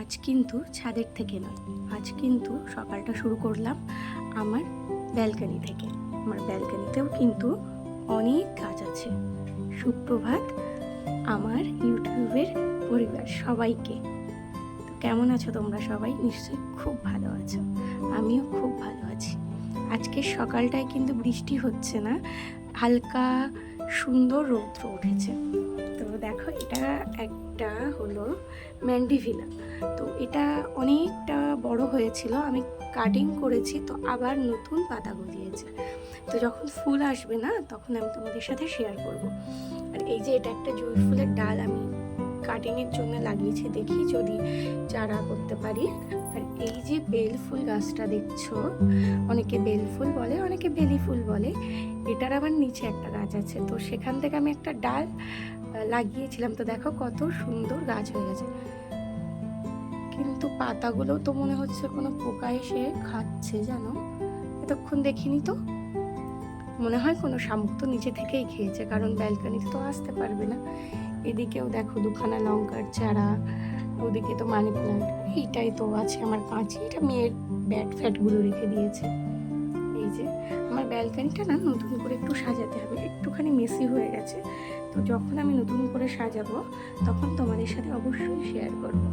আজ কিন্তু ছাদের থেকে নয়, আজ কিন্তু সকালটা শুরু করলাম আমার ব্যালকনি থেকে। আমার ব্যালকনিতেও কিন্তু অনেক গাছ আছে। সুপ্রভাত আমার ইউটিউবের পরিবার সবাইকে। তো কেমন আছো তোমরা সবাই? নিশ্চয়ই খুব ভালো আছো, আমিও খুব ভালো আছি। আজকের সকালটায় কিন্তু বৃষ্টি হচ্ছে না, হালকা সুন্দর রৌদ্র উঠেছে। তো দেখো, এটা একটা হলো ম্যান্ডিভিলা। তো এটা অনেকটা বড় হয়েছিল, আমি কাটিং করেছি, তো আবার নতুন পাতা গজিয়েছে। তো যখন ফুল আসবে না, তখন আমি তোমাদের সাথে শেয়ার করব। আর এই যে এটা একটা জুঁই ফুলের ডাল আমি কাটিংয়ের জন্য লাগিয়েছি, দেখি যদি চারা করতে পারি। আর এই যে বেল ফুল গাছটা দেখছো, অনেকে বেল ফুল বলে, অনেকে বেলি ফুল বলে। এটার আবার নিচে একটা গাছ আছে, তো সেখান থেকে আমি একটা ডাল লাগিয়েছিলাম। তো দেখো কত সুন্দর গাছ হয়ে গেছে, কিন্তু পাতাগুলো তো মনে হচ্ছে কোনো পোকা এসে খাচ্ছে, জানো। এতক্ষণ দেখিনি তো, মনে হয় কোনো শামুক তো নিচে থেকেই খেয়েছে, কারণ ব্যালকনিতে তো আসতে পারবে না। এদিকেও দেখো দুখানা লঙ্কার চারা, ওদিকে তো মানি প্লান্ট। এইটাই তো আছে আমার কাঁচি, এটা মেয়ের ব্যাট ফ্যাটগুলো রেখে দিয়েছে। এই যে আমার ব্যালকনিটা না নতুন করে একটু সাজাতে হবে, একটুখানি মেসি হয়ে গেছে। তো যখন আমি নতুন করে সাজাবো, তখন তোমাদের সাথে অবশ্যই শেয়ার করবো।